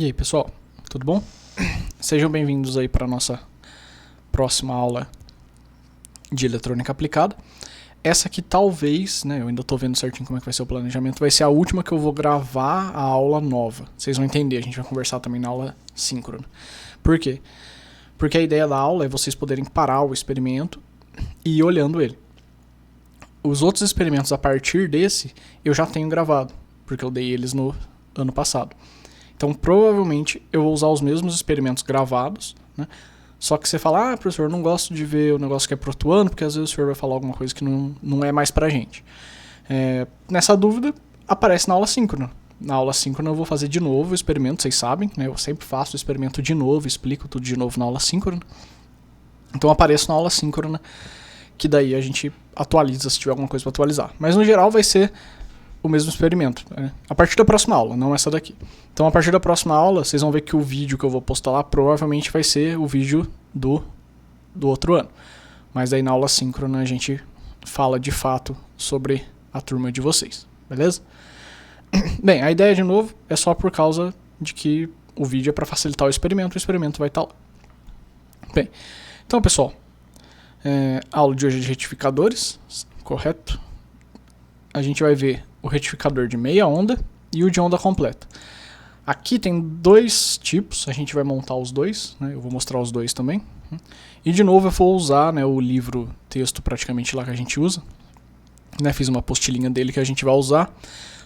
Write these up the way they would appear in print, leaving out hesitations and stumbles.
E aí, pessoal, tudo bom? Sejam bem-vindos aí para a nossa próxima aula de eletrônica aplicada. Essa aqui talvez, né, eu ainda estou vendo certinho como é que vai ser o planejamento, vai ser a última que eu vou gravar a aula nova. Vocês vão entender, a gente vai conversar também na aula síncrona. Por quê? Porque a ideia da aula é vocês poderem parar o experimento e ir olhando ele. Os outros experimentos a partir desse, eu já tenho gravado, porque eu dei eles no ano passado. Então, provavelmente, eu vou usar os mesmos experimentos gravados, né? Só que você fala, professor, eu não gosto de ver o negócio que é protuando, porque às vezes o senhor vai falar alguma coisa que não é mais pra gente. Nessa dúvida, aparece na aula síncrona. Na aula síncrona eu vou fazer de novo o experimento, vocês sabem, né? Eu sempre faço o experimento de novo, explico tudo de novo na aula síncrona. Então, apareço na aula síncrona, que daí a gente atualiza se tiver alguma coisa para atualizar. Mas, no geral, vai ser o mesmo experimento, né? A partir da próxima aula, não essa daqui. Então, a partir da próxima aula, vocês vão ver que o vídeo que eu vou postar lá provavelmente vai ser o vídeo do outro ano. Mas daí na aula síncrona a gente fala de fato sobre a turma de vocês, beleza? Bem, a ideia de novo é só por causa de que o vídeo é para facilitar o experimento vai estar lá. Bem, então pessoal, a aula de hoje é de retificadores, correto? A gente vai ver o retificador de meia onda e o de onda completa. Aqui tem dois tipos, a gente vai montar os dois, né? Eu vou mostrar os dois também. E de novo eu vou usar, né, o livro texto praticamente lá que a gente usa. Né, fiz uma apostilinha dele que a gente vai usar.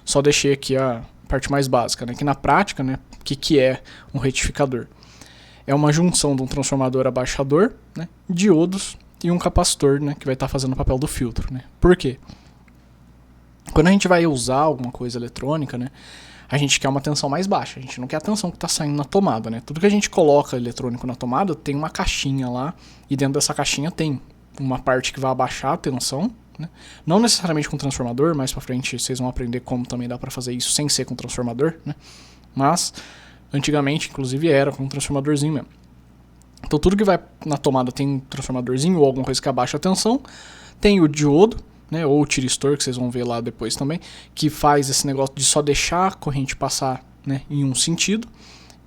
Só deixei aqui a parte mais básica, né? Que na prática, né, o que é um retificador? É uma junção de um transformador abaixador, né, diodos e um capacitor, né, que vai estar fazendo o papel do filtro. Né? Por quê? Quando a gente vai usar alguma coisa eletrônica, né, a gente quer uma tensão mais baixa, a gente não quer a tensão que está saindo na tomada. Né? Tudo que a gente coloca eletrônico na tomada tem uma caixinha lá, e dentro dessa caixinha tem uma parte que vai abaixar a tensão, né? Não necessariamente com transformador, mais pra frente vocês vão aprender como também dá para fazer isso sem ser com transformador, né? Mas antigamente, inclusive, era com um transformadorzinho mesmo. Então tudo que vai na tomada tem um transformadorzinho ou alguma coisa que abaixa a tensão, tem o diodo, né, ou o tiristor, que vocês vão ver lá depois também, que faz esse negócio de só deixar a corrente passar, né, em um sentido.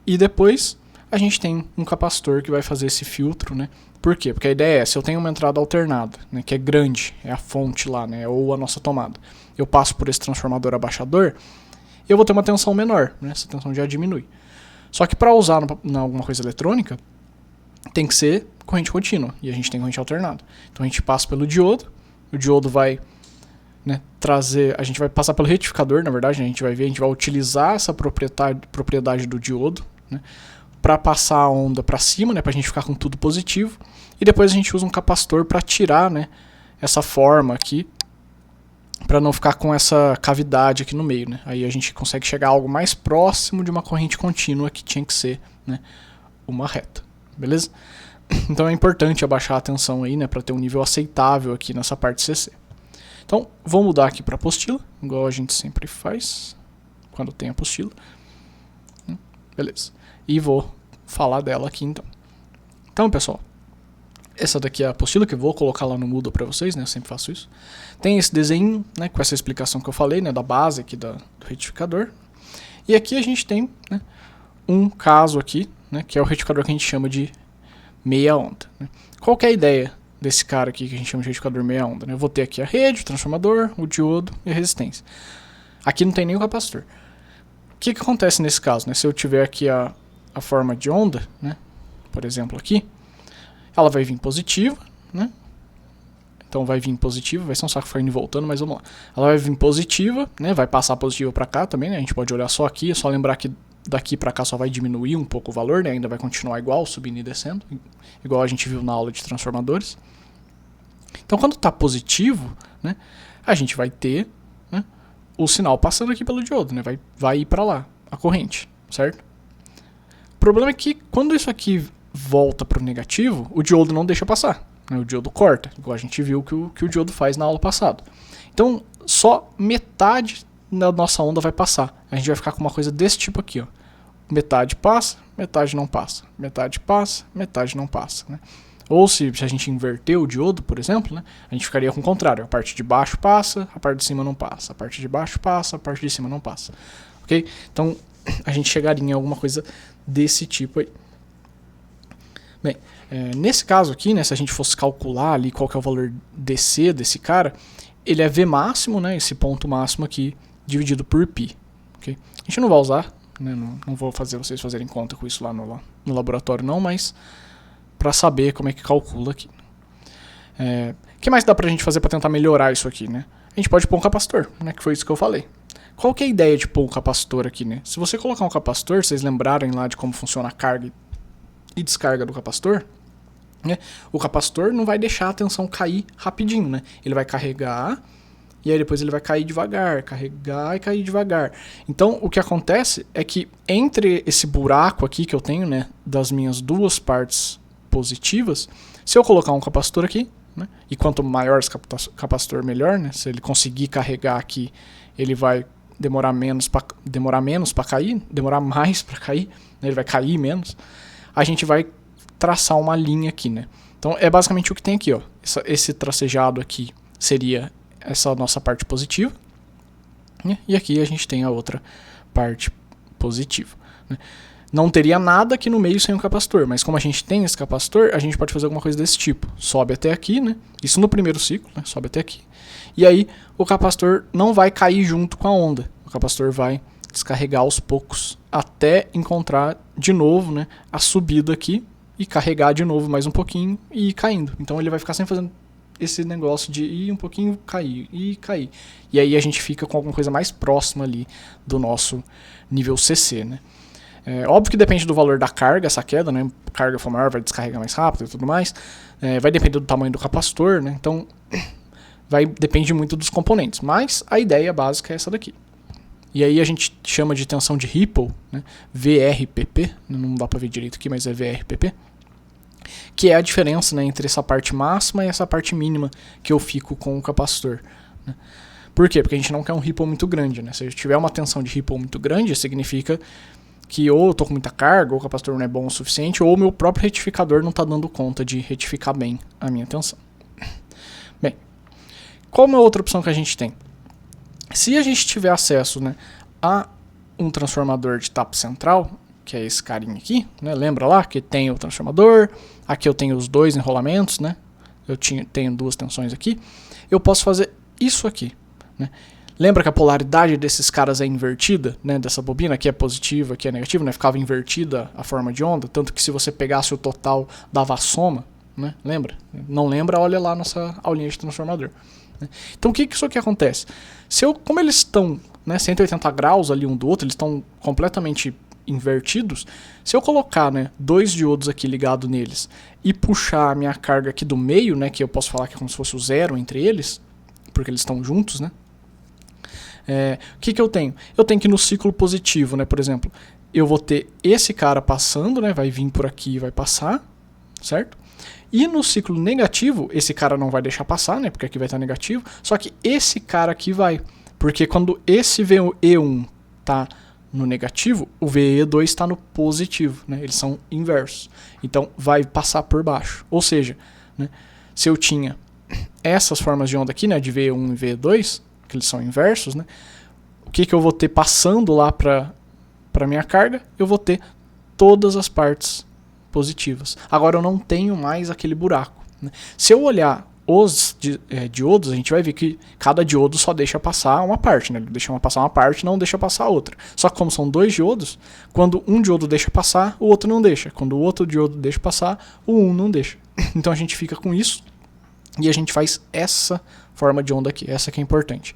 E depois a gente tem um capacitor que vai fazer esse filtro, né? Por quê? Porque a ideia é, se eu tenho uma entrada alternada, né, que é grande, é a fonte lá, né, ou a nossa tomada, eu passo por esse transformador abaixador, eu vou ter uma tensão menor, né, essa tensão já diminui. Só que para usar em alguma coisa eletrônica, tem que ser corrente contínua, e a gente tem corrente alternada. Então a gente passa pelo diodo, o diodo vai, né, trazer, a gente vai passar pelo retificador, na verdade, né, a gente vai utilizar essa propriedade do diodo, né, para passar a onda para cima, né, para a gente ficar com tudo positivo, e depois a gente usa um capacitor para tirar, né, essa forma aqui, para não ficar com essa cavidade aqui no meio. Né, aí a gente consegue chegar a algo mais próximo de uma corrente contínua que tinha que ser, né, uma reta, beleza? Então é importante abaixar a tensão aí, né, para ter um nível aceitável aqui nessa parte CC. Então, vou mudar aqui para apostila, igual a gente sempre faz quando tem apostila. Beleza. E vou falar dela aqui então. Então, pessoal, essa daqui é a apostila que eu vou colocar lá no Moodle para vocês, né, eu sempre faço isso. Tem esse desenho, né, com essa explicação que eu falei, né, da base aqui do retificador. E aqui a gente tem, né, um caso aqui, né, que é o retificador que a gente chama de meia onda. Né? Qual que é a ideia desse cara aqui que a gente chama de retificador meia onda? Né? Eu vou ter aqui a rede, o transformador, o diodo e a resistência. Aqui não tem nem o capacitor. O que acontece nesse caso? Né? Se eu tiver aqui a forma de onda, né? Por exemplo aqui, ela vai vir positiva, né? Então vai vir positiva, vai ser um saco ficar indo e voltando, mas vamos lá. Ela vai vir positiva, né? Vai passar positiva para cá também, né? A gente pode olhar só aqui, é só lembrar que daqui para cá só vai diminuir um pouco o valor, né? Ainda vai continuar igual, subindo e descendo, igual a gente viu na aula de transformadores. Então quando está positivo, né, a gente vai ter, né, o sinal passando aqui pelo diodo, né, vai ir para lá, a corrente, certo? O problema é que quando isso aqui volta para o negativo, o diodo não deixa passar, né, o diodo corta, igual a gente viu que o diodo faz na aula passada. Então só metade da nossa onda vai passar. A gente vai ficar com uma coisa desse tipo aqui, ó. Metade passa, metade não passa. Metade passa, metade não passa, né? Ou se a gente inverter o diodo, por exemplo, né, a gente ficaria com o contrário. A parte de baixo passa, a parte de cima não passa. A parte de baixo passa, a parte de cima não passa. Ok? Então, a gente chegaria em alguma coisa desse tipo aí. Bem, nesse caso aqui, né, se a gente fosse calcular ali qual que é o valor DC desse cara, ele é V máximo, né, esse ponto máximo aqui, dividido por π. Okay? A gente não vai usar, né, não vou fazer vocês fazerem conta com isso lá no laboratório não, mas para saber como é que calcula aqui. O que mais dá pra gente fazer para tentar melhorar isso aqui, né? A gente pode pôr um capacitor, né, que foi isso que eu falei. Qual que é a ideia de pôr um capacitor aqui, né? Se você colocar um capacitor, vocês lembrarem lá de como funciona a carga e descarga do capacitor, né? O capacitor não vai deixar a tensão cair rapidinho, né? Ele vai carregar e aí depois ele vai cair devagar, carregar e cair devagar. Então o que acontece é que entre esse buraco aqui que eu tenho, né, das minhas duas partes positivas, se eu colocar um capacitor aqui, né, e quanto maior esse capacitor melhor, né? Se ele conseguir carregar aqui, ele vai demorar mais para cair, né, ele vai cair menos. A gente vai traçar uma linha aqui, né? Então é basicamente o que tem aqui, ó. Esse tracejado aqui seria essa nossa parte positiva, né? E aqui a gente tem a outra parte positiva, né? Não teria nada aqui no meio sem um capacitor, mas como a gente tem esse capacitor, a gente pode fazer alguma coisa desse tipo. Sobe até aqui, né? Isso no primeiro ciclo, né? Sobe até aqui. E aí o capacitor não vai cair junto com a onda. O capacitor vai descarregar aos poucos até encontrar de novo, né, a subida aqui e carregar de novo mais um pouquinho e ir caindo. Então ele vai ficar sempre fazendo esse negócio de ir um pouquinho, cair e cair. E aí a gente fica com alguma coisa mais próxima ali do nosso nível CC, né? Óbvio que depende do valor da carga, essa queda, né? A carga for maior, vai descarregar mais rápido e tudo mais. Vai depender do tamanho do capacitor, né? Então depende muito dos componentes. Mas a ideia básica é essa daqui. E aí a gente chama de tensão de Ripple, né? VRPP, não dá para ver direito aqui, mas é VRPP, que é a diferença, né, entre essa parte máxima e essa parte mínima que eu fico com o capacitor, né? Por quê? Porque a gente não quer um Ripple muito grande, né? Se eu tiver uma tensão de Ripple muito grande, significa que ou eu estou com muita carga, ou o capacitor não é bom o suficiente, ou o meu próprio retificador não está dando conta de retificar bem a minha tensão. Bem, qual é a outra opção que a gente tem? Se a gente tiver acesso, né, a um transformador de tapa central, que é esse carinha aqui, né, lembra lá que tem o transformador, aqui eu tenho os dois enrolamentos, né, tenho duas tensões aqui, eu posso fazer isso aqui, né. Lembra que a polaridade desses caras é invertida, né, dessa bobina, aqui é positiva, aqui é negativa, né, ficava invertida a forma de onda, tanto que se você pegasse o total dava a soma, né, lembra? Não lembra, olha lá nossa aulinha de transformador. Então o que isso aqui acontece? Como eles estão, né, 180 graus ali um do outro, eles estão completamente invertidos, se eu colocar, né, dois diodos aqui ligados neles e puxar a minha carga aqui do meio, né, que eu posso falar que é como se fosse o zero entre eles, porque eles estão juntos, né, o que eu tenho? Eu tenho que no ciclo positivo, né, por exemplo, eu vou ter esse cara passando, né, vai vir por aqui e vai passar, certo? E no ciclo negativo, esse cara não vai deixar passar, né? Porque aqui vai estar negativo. Só que esse cara aqui vai. Porque quando esse VE1 está no negativo, o VE2 está no positivo, né? Eles são inversos. Então vai passar por baixo. Ou seja, né, se eu tinha essas formas de onda aqui, né? De VE1 e VE2, que eles são inversos, né? O que eu vou ter passando lá para minha carga? Eu vou ter todas as partes positivas. Agora eu não tenho mais aquele buraco, né? Se eu olhar os diodos, a gente vai ver que cada diodo só deixa passar uma parte, né? Ele deixa passar uma parte, não deixa passar a outra. Só que como são dois diodos, quando um diodo deixa passar, o outro não deixa. Quando o outro diodo deixa passar, o um não deixa. Então a gente fica com isso e a gente faz essa forma de onda aqui, essa que é importante,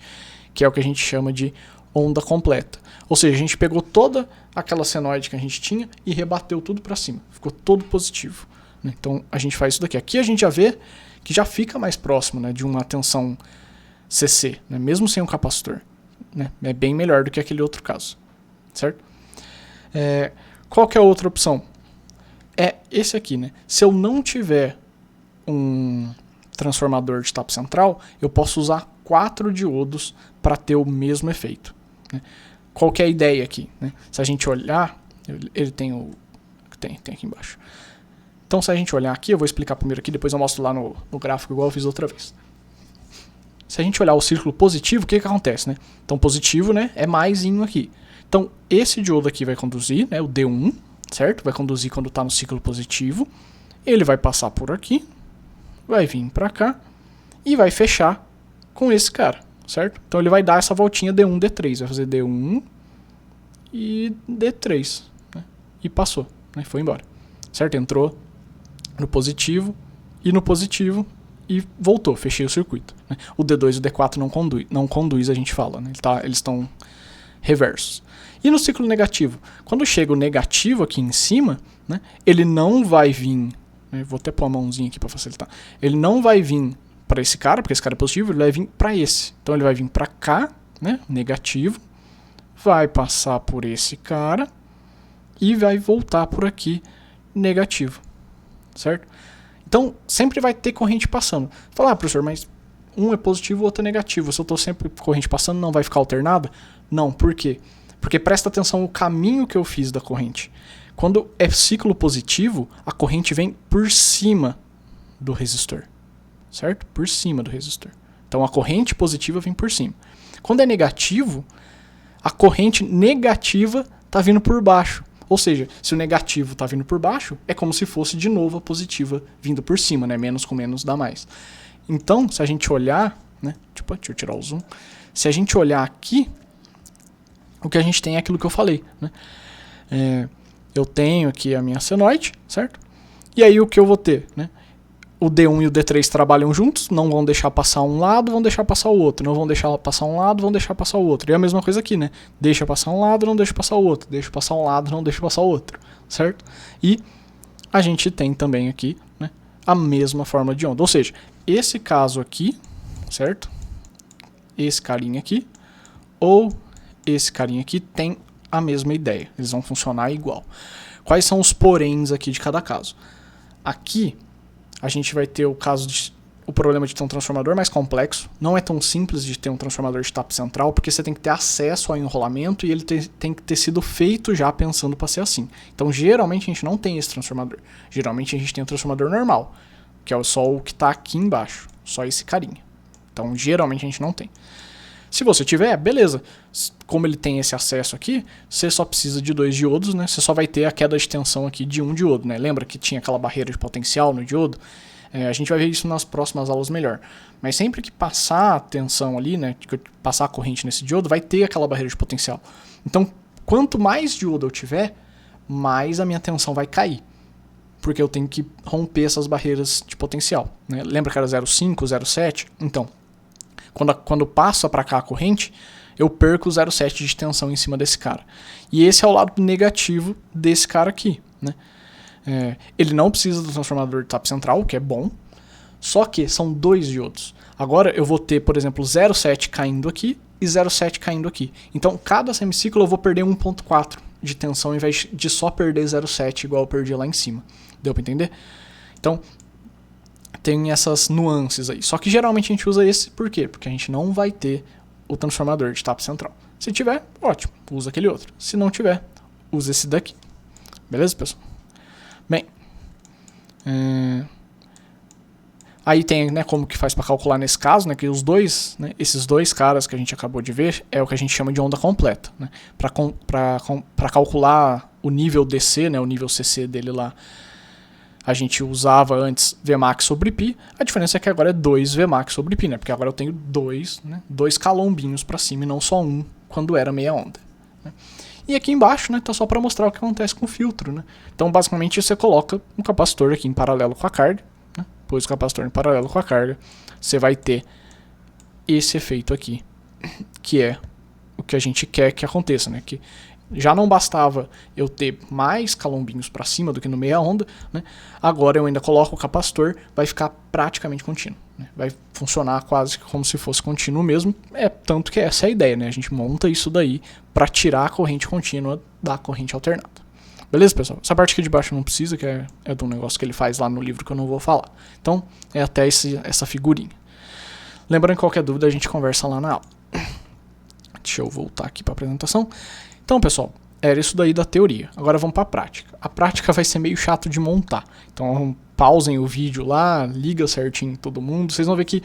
que é o que a gente chama de onda completa. Ou seja, a gente pegou toda aquela senoide que a gente tinha e rebateu tudo para cima. Ficou todo positivo, né? Então a gente faz isso daqui. Aqui a gente já vê que já fica mais próximo, né, de uma tensão CC, né, mesmo sem um capacitor, né? É bem melhor do que aquele outro caso, certo? Qual que é a outra opção? É esse aqui, né? Se eu não tiver um transformador de tapa central, eu posso usar 4 diodos para ter o mesmo efeito, né? Qual que é a ideia aqui, né? Se a gente olhar, ele tem tem aqui embaixo. Então se a gente olhar aqui, eu vou explicar primeiro aqui, depois eu mostro lá no gráfico igual eu fiz outra vez. Se a gente olhar o círculo positivo, o que acontece, né? Então positivo, né, é maisinho aqui. Então, esse diodo aqui vai conduzir, né, o D1, certo? Vai conduzir quando está no ciclo positivo. Ele vai passar por aqui, vai vir para cá e vai fechar com esse cara, certo? Então ele vai dar essa voltinha D1, D3, vai fazer D1 e D3, né? E passou, né? Foi embora, certo? Entrou no positivo e voltou, fechei o circuito, né? O D2 e o D4 não conduz, a gente fala, né? Eles estão reversos. E no ciclo negativo, quando chega o negativo aqui em cima, né, ele não vai vir, né, vou até pôr a mãozinha aqui para facilitar, ele não vai vir para esse cara, porque esse cara é positivo, ele vai vir para esse. Então ele vai vir para cá, né, negativo, vai passar por esse cara e vai voltar por aqui, negativo, certo? Então sempre vai ter corrente passando. Fala, professor, mas um é positivo, o outro é negativo. Se eu estou sempre corrente passando, não vai ficar alternada? Não, por quê? Porque presta atenção no caminho que eu fiz da corrente. Quando é ciclo positivo, a corrente vem por cima do resistor, certo? Por cima do resistor. Então a corrente positiva vem por cima. Quando é negativo, a corrente negativa está vindo por baixo. Ou seja, se o negativo está vindo por baixo, é como se fosse de novo a positiva vindo por cima, né? Menos com menos dá mais. Então, se a gente olhar, né? Deixa eu tirar o zoom. Se a gente olhar aqui, o que a gente tem é aquilo que eu falei, né? Eu tenho aqui a minha senoide, certo? E aí o que eu vou ter, né? O D1 e o D3 trabalham juntos, não vão deixar passar um lado, vão deixar passar o outro. Não vão deixar passar um lado, vão deixar passar o outro. E a mesma coisa aqui, né? Deixa passar um lado, não deixa passar o outro. Deixa passar um lado, não deixa passar o outro, certo? E a gente tem também aqui, né, a mesma forma de onda. Ou seja, esse caso aqui, certo? Esse carinha aqui, ou esse carinha aqui tem a mesma ideia. Eles vão funcionar igual. Quais são os poréns aqui de cada caso? Aqui a gente vai ter o problema de ter um transformador mais complexo. Não é tão simples de ter um transformador de tapa central, porque você tem que ter acesso ao enrolamento e ele tem que ter sido feito já pensando para ser assim. Então, geralmente, a gente não tem esse transformador. Geralmente, a gente tem um transformador normal, que é só o que está aqui embaixo. Só esse carinha. Então, geralmente, a gente não tem. Se você tiver, beleza. Como ele tem esse acesso aqui, você só precisa de 2 diodos, né? Você só vai ter a queda de tensão aqui de um diodo, né? Lembra que tinha aquela barreira de potencial no diodo? A gente vai ver isso nas próximas aulas melhor. Mas sempre que passar a tensão ali, né? Que passar a corrente nesse diodo, vai ter aquela barreira de potencial. Então, quanto mais diodo eu tiver, mais a minha tensão vai cair. Porque eu tenho que romper essas barreiras de potencial, né? Lembra que era 0,5, 0,7? Então, quando passa para cá a corrente, eu perco 0,7 de tensão em cima desse cara. E esse é o lado negativo desse cara aqui, né? Ele não precisa do transformador de tapa central, o que é bom, só que são 2 diodos. Agora eu vou ter, por exemplo, 0,7 caindo aqui e 0,7 caindo aqui. Então, cada semiciclo eu vou perder 1,4 de tensão, ao invés de só perder 0,7 igual eu perdi lá em cima. Deu para entender? Então, tem essas nuances aí. Só que geralmente a gente usa esse, por quê? Porque a gente não vai ter o transformador de tapa central. Se tiver, ótimo, usa aquele outro. Se não tiver, usa esse daqui. Beleza, pessoal? Bem, aí tem, né, como que faz para calcular nesse caso, né, que os dois, né, esses 2 caras que a gente acabou de ver é o que a gente chama de onda completa, né? Para calcular o nível DC, né, o nível CC dele lá, a gente usava antes Vmax sobre π, a diferença é que agora é 2 Vmax sobre π, né? Porque agora eu tenho 2 calombinhos para cima e não só um quando era meia onda, né? E aqui embaixo, né, tá só para mostrar o que acontece com o filtro, né? Então, basicamente, você coloca um capacitor aqui em paralelo com a carga, né? Pôs o capacitor em paralelo com a carga, você vai ter esse efeito aqui, que é o que a gente quer que aconteça, né? Que já não bastava eu ter mais calombinhos para cima do que no meia onda, né? Agora eu ainda coloco o capacitor, vai ficar praticamente contínuo, né? Vai funcionar quase como se fosse contínuo mesmo. Tanto que essa é a ideia, né? A gente monta isso daí para tirar a corrente contínua da corrente alternada. Beleza, pessoal? Essa parte aqui de baixo não precisa, que é de um negócio que ele faz lá no livro que eu não vou falar. Então, é até essa figurinha. Lembrando que qualquer dúvida a gente conversa lá na aula. Deixa eu voltar aqui para a apresentação. Então, pessoal, era isso daí da teoria. Agora vamos para a prática. A prática vai ser meio chato de montar. Então, pausem o vídeo lá, liga certinho todo mundo. Vocês vão ver que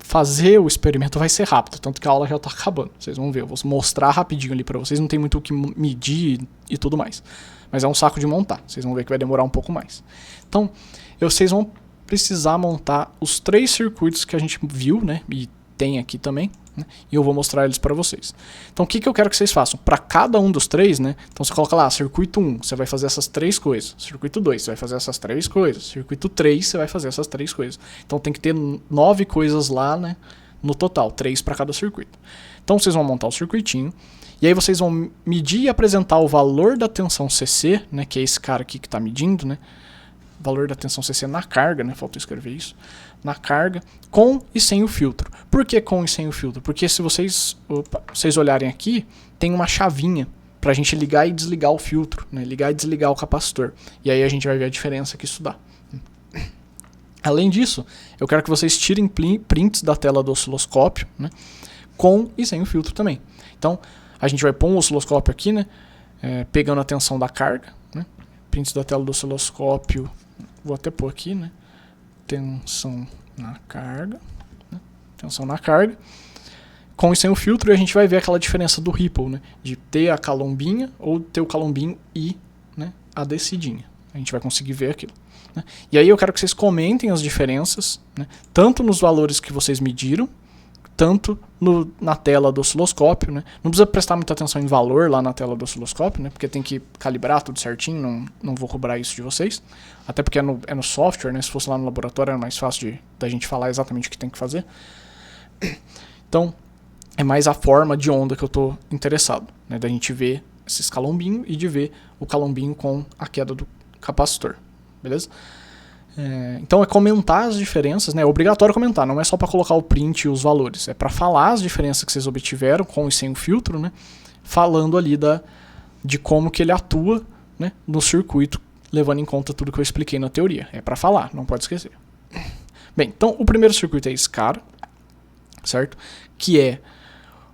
fazer o experimento vai ser rápido, tanto que a aula já está acabando. Vocês vão ver, eu vou mostrar rapidinho ali para vocês, não tem muito o que medir e tudo mais. Mas é um saco de montar, vocês vão ver que vai demorar um pouco mais. Então, vocês vão precisar montar os 3 circuitos que a gente viu, né, e tem aqui também, né, e eu vou mostrar eles para vocês. Então, o que eu quero que vocês façam? Para cada um dos 3, né, então você coloca lá, circuito 1, você vai fazer essas 3 coisas. Circuito 2, você vai fazer essas 3 coisas. Circuito 3, você vai fazer essas 3 coisas. Então, tem que ter 9 coisas lá, né, no total, 3 para cada circuito. Então, vocês vão montar o circuitinho, e aí vocês vão medir e apresentar o valor da tensão CC, né, que é esse cara aqui que está medindo, né, valor da tensão CC na carga, né, faltou escrever isso, na carga, com e sem o filtro. Por que com e sem o filtro? Porque se vocês olharem aqui, tem uma chavinha para a gente ligar e desligar o filtro, né, ligar e desligar o capacitor. E aí a gente vai ver a diferença que isso dá. Além disso, eu quero que vocês tirem prints da tela do osciloscópio, né, com e sem o filtro também. Então, a gente vai pôr um osciloscópio aqui, né, pegando a tensão da carga, né, prints da tela do osciloscópio, vou até pôr aqui, né, tensão na carga, né, tensão na carga, com e sem o filtro, e a gente vai ver aquela diferença do ripple, né, de ter a calombinha ou ter o calombinho e, né, a descidinha. A gente vai conseguir ver aquilo, né. E aí eu quero que vocês comentem as diferenças, né, tanto nos valores que vocês mediram, tanto na tela do osciloscópio, né? Não precisa prestar muita atenção em valor lá na tela do osciloscópio, né? Porque tem que calibrar tudo certinho, não vou cobrar isso de vocês. Até porque é no software, né? Se fosse lá no laboratório era mais fácil da gente falar exatamente o que tem que fazer. Então, é mais a forma de onda que eu estou interessado, né? Da gente ver esses calombinhos e de ver o calombinho com a queda do capacitor, beleza? Então é comentar as diferenças, né? É obrigatório comentar, não é só para colocar o print e os valores, é para falar as diferenças que vocês obtiveram com e sem o filtro, né? Falando ali de como que ele atua, né, no circuito, levando em conta tudo que eu expliquei na teoria. É para falar, não pode esquecer. Bem, então o primeiro circuito é esse cara, certo? Que é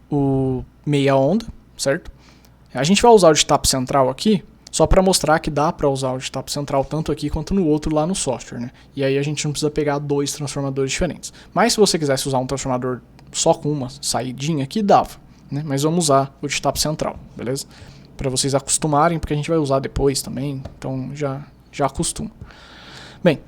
o meia onda, certo? A gente vai usar o de tap central aqui, só para mostrar que dá para usar o de tap central tanto aqui quanto no outro lá no software, né? E aí a gente não precisa pegar 2 transformadores diferentes. Mas se você quisesse usar um transformador só com uma saidinha aqui, dava, né? Mas vamos usar o de tap central, beleza? Para vocês acostumarem, porque a gente vai usar depois também, então já acostuma. Bem,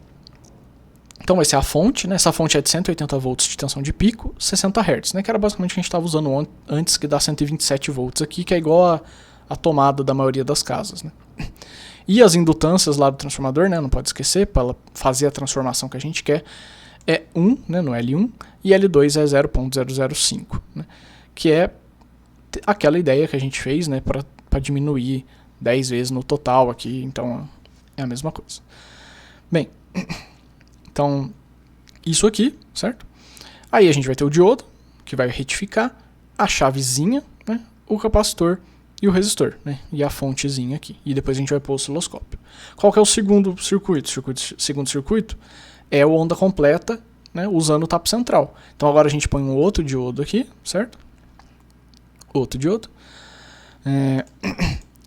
então vai ser a fonte, né? Essa fonte é de 180 volts de tensão de pico, 60 Hz, né? Que era basicamente o que a gente estava usando antes, que dá 127 volts aqui, que é igual a tomada da maioria das casas, né? E as indutâncias lá do transformador, né, não pode esquecer, para ela fazer a transformação que a gente quer, é 1, né, no L1, e L2 é 0.005, né, que é aquela ideia que a gente fez, né, para diminuir 10 vezes no total aqui, então é a mesma coisa. Bem, então isso aqui, certo? Aí a gente vai ter o diodo, que vai retificar, a chavezinha, né, o capacitor e o resistor, né? E a fontezinha aqui. E depois a gente vai pôr o osciloscópio. Qual que é o segundo circuito? Segundo circuito é o onda completa, né? Usando o tap central. Então agora a gente põe um outro diodo aqui, certo? Outro diodo.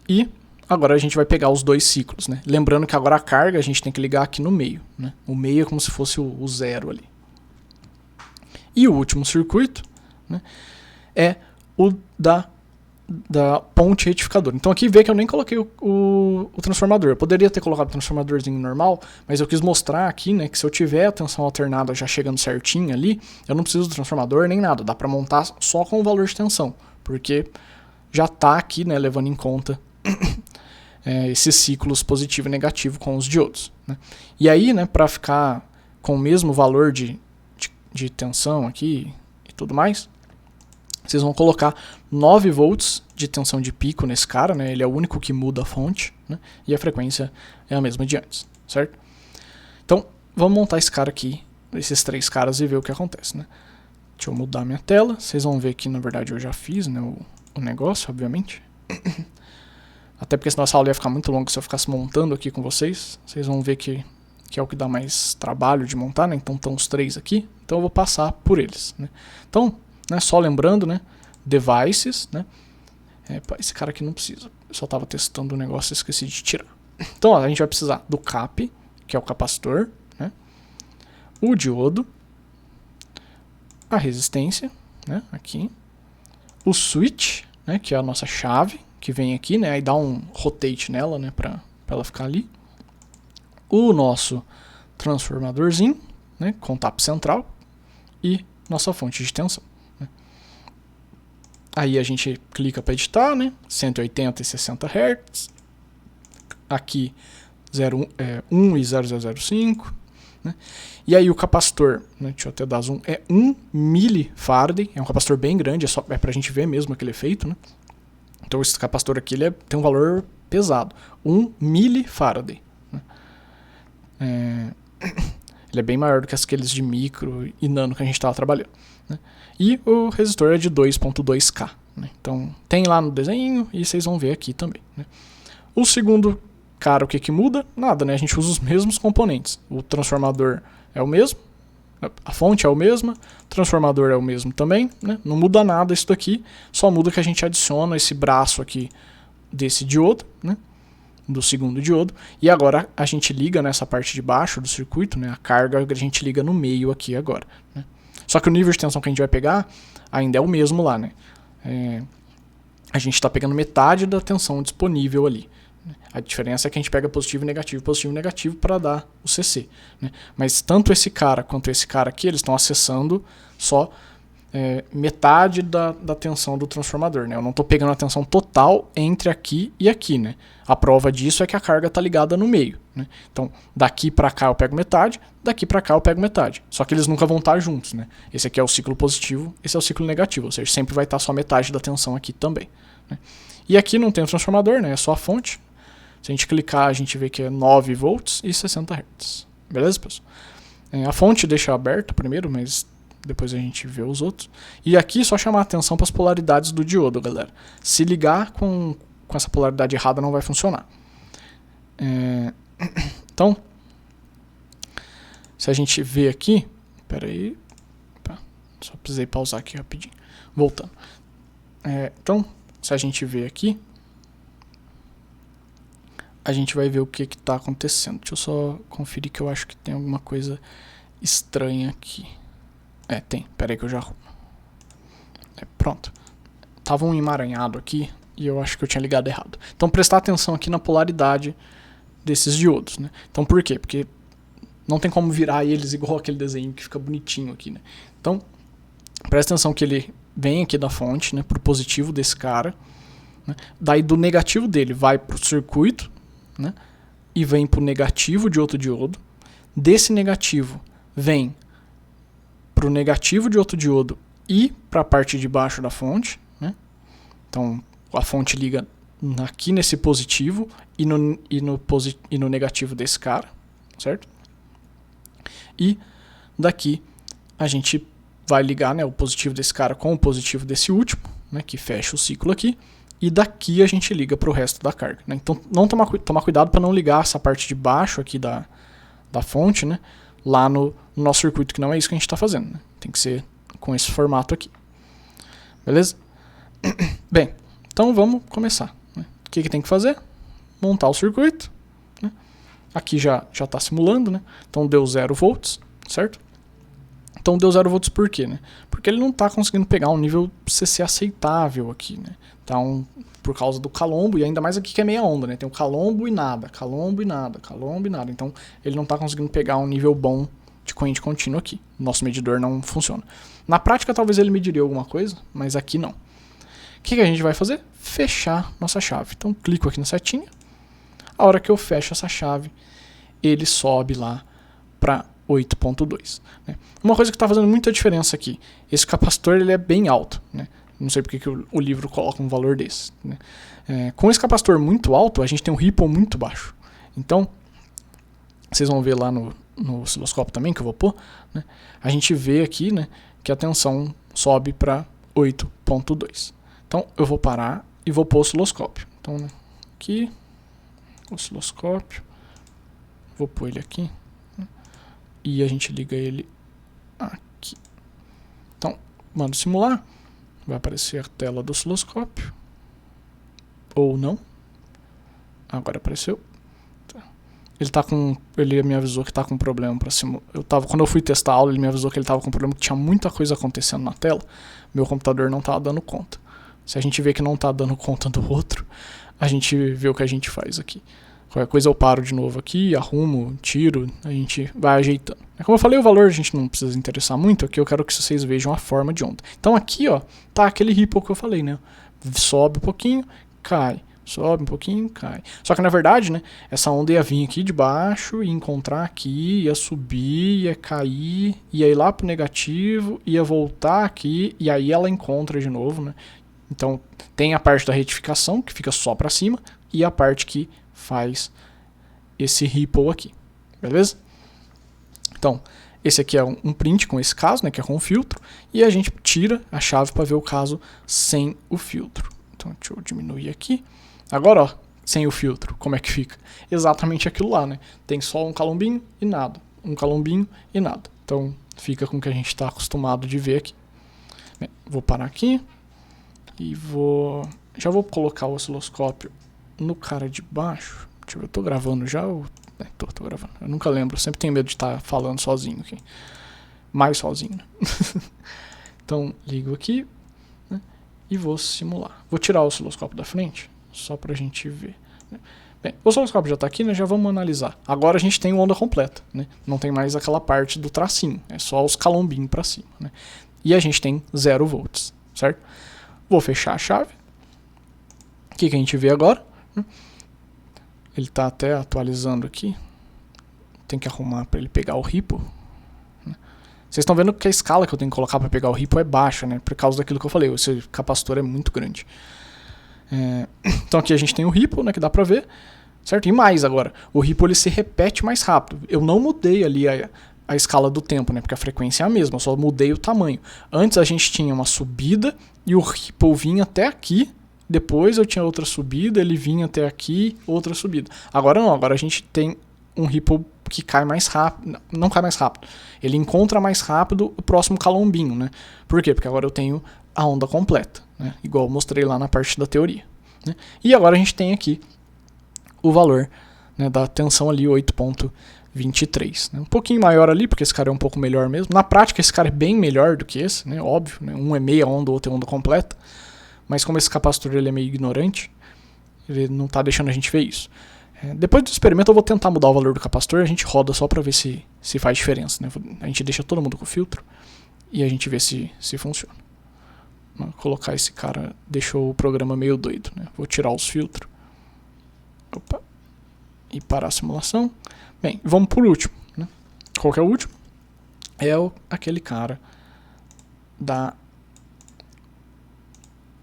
E agora a gente vai pegar os 2 ciclos, né? Lembrando que agora a carga a gente tem que ligar aqui no meio, né? O meio é como se fosse o zero ali. E o último circuito, né, é o da ponte retificadora. Então aqui vê que eu nem coloquei o transformador. Eu poderia ter colocado o transformadorzinho normal, mas eu quis mostrar aqui, né, que se eu tiver a tensão alternada já chegando certinho ali, eu não preciso do transformador nem nada. Dá para montar só com o valor de tensão, porque já está aqui, né, levando em conta esses ciclos positivo e negativo com os diodos, né. E aí, né, para ficar com o mesmo valor de tensão aqui e tudo mais, vocês vão colocar 9 volts de tensão de pico nesse cara, né? Ele é o único que muda a fonte, né? E a frequência é a mesma de antes, certo? Então, vamos montar esse cara aqui, esses 3 caras e ver o que acontece, né? Deixa eu mudar minha tela. Vocês vão ver que, na verdade, eu já fiz, né, o negócio, obviamente. Até porque senão essa aula ia ficar muito longa se eu ficasse montando aqui com vocês. Vocês vão ver que é o que dá mais trabalho de montar, né? Então estão os 3 aqui. Então eu vou passar por eles, né? Então, né, só lembrando, né, devices, né, esse cara aqui não precisa, eu só estava testando o negócio e esqueci de tirar. Então ó, a gente vai precisar do cap, que é o capacitor, né, o diodo, a resistência, né, aqui, o switch, né, que é a nossa chave, que vem aqui, né, aí dá um rotate nela, né, para ela ficar ali, o nosso transformadorzinho, né, com tap central, e nossa fonte de tensão. Né. Aí a gente clica para editar, né, 180 e 60 Hz, aqui 1 e 0005, né. E aí o capacitor, né, deixa eu até dar zoom, é 1 milifarad, é um capacitor bem grande, é pra gente ver mesmo aquele efeito, né. Então esse capacitor aqui tem um valor pesado, 1 milifarad. Né. Ele é bem maior do que aqueles de micro e nano que a gente estava trabalhando. Né. E o resistor é de 2.2K. Né. Então tem lá no desenho e vocês vão ver aqui também. Né. O segundo cara, o que muda? Nada, né? A gente usa os mesmos componentes. O transformador é o mesmo, a fonte é a mesma, o transformador é o mesmo também, né? Não muda nada isso daqui, só muda que a gente adiciona esse braço aqui desse diodo, né? Do segundo diodo, e agora a gente liga nessa parte de baixo do circuito, né? A carga a gente liga no meio aqui agora. Né? Só que o nível de tensão que a gente vai pegar ainda é o mesmo lá, né? A gente está pegando metade da tensão disponível ali. A diferença é que a gente pega positivo e negativo para dar o CC. Né? Mas tanto esse cara quanto esse cara aqui, eles estão acessando só metade da tensão do transformador. Né? Eu não estou pegando a tensão total entre aqui e aqui. Né? A prova disso é que a carga está ligada no meio. Né? Então, daqui para cá eu pego metade, daqui para cá eu pego metade. Só que eles nunca vão estar juntos. Né? Esse aqui é o ciclo positivo, esse é o ciclo negativo. Ou seja, sempre vai estar só metade da tensão aqui também. Né? E aqui não tem o transformador, né? É só a fonte. Se a gente clicar, a gente vê que é 9 volts e 60 Hz. Beleza, pessoal? A fonte deixa aberta primeiro, mas depois a gente vê os outros. E aqui só chamar a atenção para as polaridades do diodo, galera. Se ligar com essa polaridade errada não vai funcionar. Então, se a gente vê aqui... Espera aí. Só precisei pausar aqui rapidinho. Voltando. Então, se a gente vê aqui... a gente vai ver o que está acontecendo. Deixa eu só conferir que eu acho que tem alguma coisa estranha aqui. Tem. Pera aí que eu já arrumo. Pronto. Tava um emaranhado aqui e eu acho que eu tinha ligado errado. Então prestar atenção aqui na polaridade desses diodos. Né? Então por quê? Porque não tem como virar eles igual aquele desenho que fica bonitinho aqui. Né? Então presta atenção que ele vem aqui da fonte, né, pro positivo desse cara. Né? Daí do negativo dele vai pro circuito. Né? E vem para o negativo de outro diodo. Desse negativo vem para o negativo de outro diodo e para a parte de baixo da fonte. Né? Então a fonte liga aqui nesse positivo e no negativo desse cara, certo? E daqui a gente vai ligar, né, o positivo desse cara com o positivo desse último, né, que fecha o ciclo aqui. E daqui a gente liga para o resto da carga. Né? Então, tomar cuidado para não ligar essa parte de baixo aqui da fonte, né? Lá no nosso circuito, que não é isso que a gente está fazendo. Né? Tem que ser com esse formato aqui. Beleza? Bem, então vamos começar. Né? O que tem que fazer? Montar o circuito. Né? Aqui já está simulando. Né? Então deu 0 volts, certo? Então deu 0 volts por quê? Né? Porque ele não está conseguindo pegar um nível CC aceitável aqui. Né? Então, por causa do calombo, e ainda mais aqui que é meia onda, né? Tem o calombo e nada, calombo e nada, calombo e nada. Então, ele não está conseguindo pegar um nível bom de corrente contínua aqui. Nosso medidor não funciona. Na prática, talvez ele mediria alguma coisa, mas aqui não. O que a gente vai fazer? Fechar nossa chave. Então, clico aqui na setinha. A hora que eu fecho essa chave, ele sobe lá para 8.2. Né? Uma coisa que está fazendo muita diferença aqui, esse capacitor ele é bem alto, né? Não sei porque que o livro coloca um valor desse. Né? Com esse capacitor muito alto, a gente tem um ripple muito baixo. Então, vocês vão ver lá no osciloscópio também, que eu vou pôr, né? A gente vê aqui, né, que a tensão sobe para 8.2. Então, eu vou parar e vou pôr o osciloscópio. Então, né, aqui, osciloscópio, vou pôr ele aqui, né, e a gente liga ele aqui. Então, mando simular. Vai aparecer a tela do osciloscópio. Ou não. Agora apareceu. Tá. Ele me avisou que tá com problema pra cima. Quando eu fui testar a aula, ele me avisou que ele tava com problema, que tinha muita coisa acontecendo na tela. Meu computador não tava dando conta. Se a gente vê que não tá dando conta do outro, a gente vê o que a gente faz aqui. Qualquer coisa eu paro de novo aqui, arrumo, tiro, a gente vai ajeitando. Como eu falei, o valor a gente não precisa interessar muito, aqui eu quero que vocês vejam a forma de onda. Então aqui, ó, tá aquele ripple que eu falei, né? Sobe um pouquinho, cai. Sobe um pouquinho, cai. Só que na verdade, né, essa onda ia vir aqui de baixo, ia encontrar aqui, ia subir, ia cair, ia ir lá pro negativo, ia voltar aqui, e aí ela encontra de novo, né? Então tem a parte da retificação, que fica só pra cima, e a parte que faz esse ripple aqui, beleza? Então, esse aqui é um print com esse caso, né, que é com o filtro, e a gente tira a chave para ver o caso sem o filtro. Então, deixa eu diminuir aqui. Agora, ó, sem o filtro, como é que fica? Exatamente aquilo lá, né? Tem só um calombinho e nada. Um calombinho e nada. Então, fica com o que a gente está acostumado de ver aqui. Bem, vou parar aqui e já vou colocar o osciloscópio no cara de baixo. Deixa eu ver, eu tô gravando já ou... Tô gravando. Eu nunca lembro, eu sempre tenho medo de estar falando sozinho aqui. Mais sozinho, né? Então, ligo aqui, né, e vou simular. Vou tirar o osciloscópio da frente, só pra gente ver. Né? Bem, o osciloscópio já está aqui, né? Já vamos analisar. Agora a gente tem onda completa, né? Não tem mais aquela parte do tracinho, é só os calombinhos para cima, né? E a gente tem 0 volts, certo? Vou fechar a chave. O que a gente vê agora? Ele está até atualizando aqui. Tem que arrumar para ele pegar o ripple. Vocês estão vendo que a escala que eu tenho que colocar para pegar o ripple é baixa, né? Por causa daquilo que eu falei, esse capacitor é muito grande. Então aqui a gente tem o ripple, né, que dá pra ver, certo? E mais agora, o ripple ele se repete mais rápido. Eu não mudei ali a escala do tempo, né, porque a frequência é a mesma, eu só mudei o tamanho. Antes a gente tinha uma subida e o ripple vinha até aqui, depois eu tinha outra subida, ele vinha até aqui, outra subida. Agora não, agora a gente tem um ripple que cai mais rápido, não cai mais rápido, ele encontra mais rápido o próximo calombinho, né? Por quê? Porque agora eu tenho a onda completa, né? Igual eu mostrei lá na parte da teoria, né? E agora a gente tem aqui o valor, né, da tensão ali 8.23, né? Um pouquinho maior ali, porque esse cara é um pouco melhor mesmo. Na prática esse cara é bem melhor do que esse, né? Óbvio, né? Um é meia onda, o outro é onda completa, mas como esse capacitor ele é meio ignorante, ele não está deixando a gente ver isso. Depois do experimento eu vou tentar mudar o valor do capacitor, a gente roda só para ver se faz diferença, né? A gente deixa todo mundo com o filtro e a gente vê se funciona. Vou colocar esse cara, deixou o programa meio doido, né? Vou tirar os filtros. Opa. E parar a simulação. Bem, vamos por último, né? Qual que é o último? É aquele cara da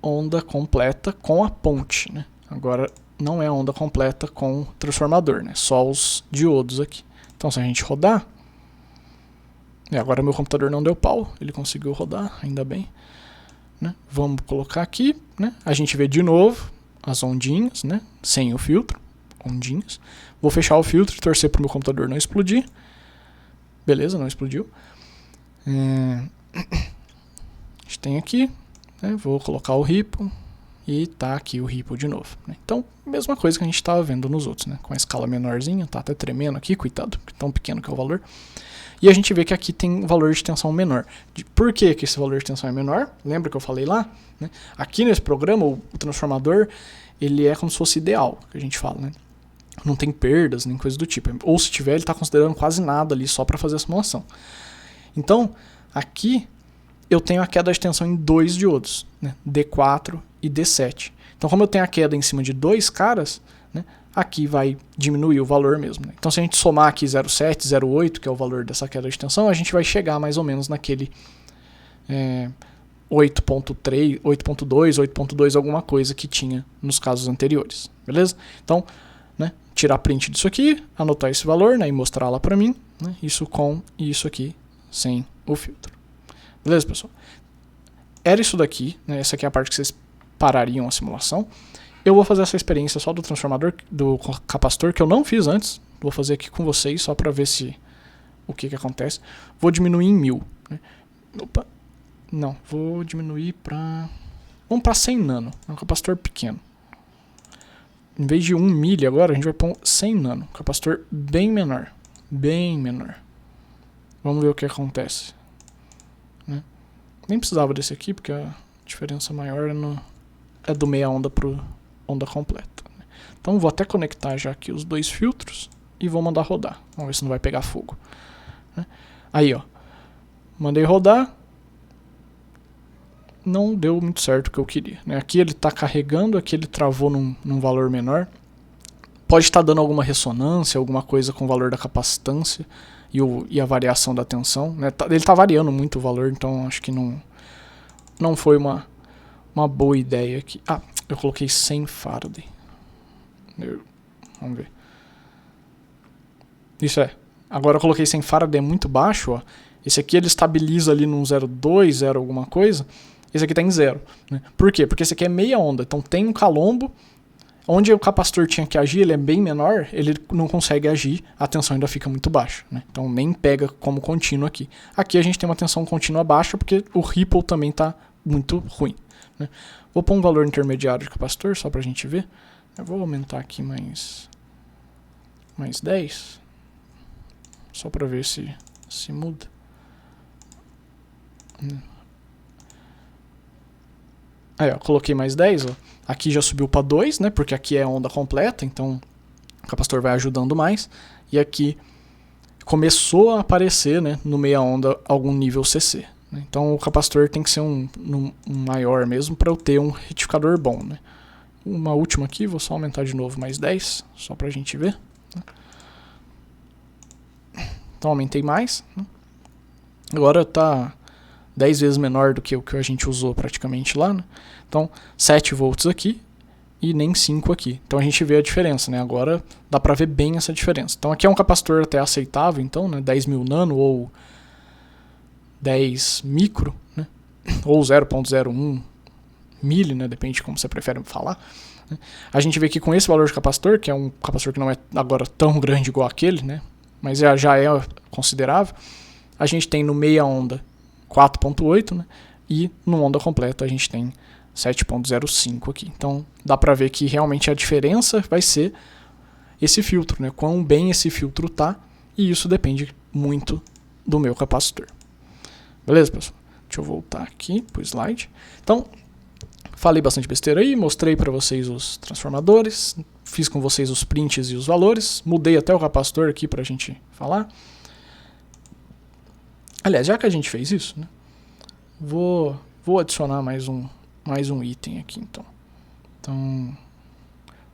onda completa com a ponte, né? Agora não é a onda completa com o transformador, né? Só os diodos aqui. Então se a gente rodar, agora meu computador não deu pau, ele conseguiu rodar, ainda bem, né? Vamos colocar aqui, né? A gente vê de novo as ondinhas, né? Sem o filtro, ondinhas. Vou fechar o filtro e torcer para o meu computador não explodir. Beleza, não explodiu. A gente tem aqui, né? Vou colocar o ripple. E tá aqui o ripple de novo, né? Então, mesma coisa que a gente estava vendo nos outros, né? Com a escala menorzinha, tá até tremendo aqui, coitado, tão pequeno que é o valor. E a gente vê que aqui tem valor de tensão menor. Por que esse valor de tensão é menor? Lembra que eu falei lá? Né? Aqui nesse programa, o transformador, ele é como se fosse ideal, que a gente fala, né? Não tem perdas, nem coisa do tipo. Ou se tiver, ele está considerando quase nada ali, só para fazer a simulação. Então, aqui eu tenho a queda de tensão em 2 diodos, né? D4 e D7. Então, como eu tenho a queda em cima de 2 caras, né, aqui vai diminuir o valor mesmo, né? Então, se a gente somar aqui 0,7, 0,8, que é o valor dessa queda de tensão, a gente vai chegar mais ou menos naquele 8.3, 8.2, 8.2 alguma coisa que tinha nos casos anteriores, beleza? Então, né, tirar print disso aqui, anotar esse valor, né, e mostrar lá para mim, né, isso com e isso aqui sem o filtro. Beleza, pessoal? Era isso daqui, né? Essa aqui é a parte que vocês parariam a simulação. Eu vou fazer essa experiência só do transformador, do capacitor, que eu não fiz antes. Vou fazer aqui com vocês, só para ver o que acontece. Vou diminuir em 1000. Né? Opa. Não, vou diminuir para... Vamos para 100 nano. É um capacitor pequeno. em vez de 1 milli agora, a gente vai pôr 100 nano. Capacitor bem menor. Bem menor. Vamos ver o que acontece. Né? Nem precisava desse aqui, porque a diferença maior é do meia onda pro onda completa. Né? Então vou até conectar já aqui os dois filtros e vou mandar rodar. Vamos ver se não vai pegar fogo. Né? Aí, ó. Mandei rodar. Não deu muito certo o que eu queria. Né? Aqui ele está carregando, aqui ele travou num valor menor. Pode estar dando alguma ressonância, alguma coisa com o valor da capacitância e a variação da tensão. Né? Ele está variando muito o valor, então acho que não foi uma boa ideia aqui. Ah, eu coloquei 100 Faraday. Vamos ver. Isso é. Agora eu coloquei 100 Faraday, é muito baixo. Ó. Esse aqui ele estabiliza ali num 0,2, 0 alguma coisa. Esse aqui está em 0. Né? Por quê? Porque esse aqui é meia onda. Então tem um calombo. Onde o capacitor tinha que agir, ele é bem menor, ele não consegue agir, a tensão ainda fica muito baixa. Né? Então nem pega como contínuo aqui. Aqui a gente tem uma tensão contínua baixa porque o ripple também está muito ruim. Né? Vou pôr um valor intermediário de capacitor só para a gente ver. Eu vou aumentar aqui mais 10. Só para ver se muda. Aí, ó, coloquei mais 10, ó. Aqui já subiu para 2, né? Porque aqui é onda completa, então o capacitor vai ajudando mais. E aqui começou a aparecer, né, no meia onda algum nível CC. Né? Então o capacitor tem que ser um maior mesmo para eu ter um retificador bom. Né? Uma última aqui, vou só aumentar de novo mais 10, só para a gente ver. Né? Então aumentei mais. Né? Agora está 10 vezes menor do que o que a gente usou praticamente lá. Né? Então 7 volts aqui e nem 5 aqui. Então a gente vê a diferença. Né? Agora dá para ver bem essa diferença. Então aqui é um capacitor até aceitável, então, né? 10.000 nano ou 10 micro, né? Ou 0.01 milli, né? Depende de como você prefere falar. Né? A gente vê que com esse valor de capacitor, que é um capacitor que não é agora tão grande igual aquele, né? Mas já é considerável, a gente tem no meia onda 4.8, né? E no onda completa a gente tem 7.05 aqui. Então dá para ver que realmente a diferença vai ser esse filtro, né? Quão bem esse filtro tá, e isso depende muito do meu capacitor. Beleza, pessoal? Deixa eu voltar aqui pro slide. Então, falei bastante besteira aí, mostrei para vocês os transformadores, fiz com vocês os prints e os valores, mudei até o capacitor aqui pra gente falar. Aliás, já que a gente fez isso, né, vou adicionar mais um item aqui, então. Então,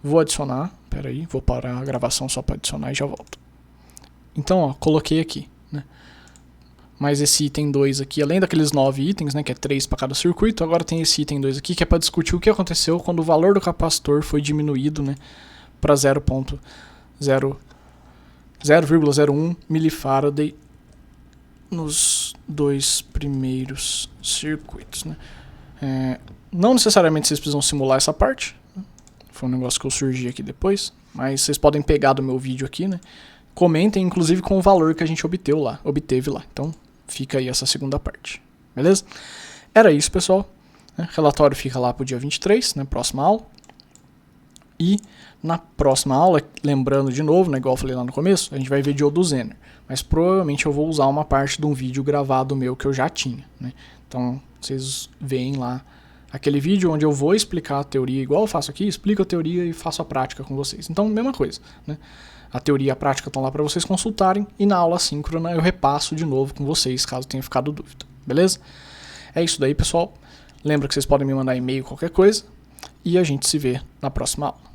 vou adicionar, peraí, vou parar a gravação só para adicionar e já volto. Então, ó, coloquei aqui, né, mais esse item 2 aqui, além daqueles 9 itens, né, que é 3 para cada circuito, agora tem esse item 2 aqui, que é para discutir o que aconteceu quando o valor do capacitor foi diminuído, né, para 0.01 milifaraday nos dois primeiros circuitos. Né. Não necessariamente vocês precisam simular essa parte, né? Foi um negócio que eu surgi aqui depois, mas vocês podem pegar do meu vídeo aqui, né? Comentem, inclusive, com o valor que a gente obteve lá. Então, fica aí essa segunda parte, beleza? Era isso, pessoal. Relatório fica lá pro dia 23, né? Próxima aula. E na próxima aula, lembrando de novo, né, igual eu falei lá no começo, a gente vai ver diodo Zener. Mas provavelmente eu vou usar uma parte de um vídeo gravado meu que eu já tinha, né? Então, vocês veem lá aquele vídeo onde eu vou explicar a teoria, igual eu faço aqui, explico a teoria e faço a prática com vocês. Então, mesma coisa, né? A teoria e a prática estão lá para vocês consultarem, e na aula síncrona eu repasso de novo com vocês, caso tenha ficado dúvida, beleza? É isso daí, pessoal. Lembra que vocês podem me mandar e-mail, qualquer coisa, e a gente se vê na próxima aula.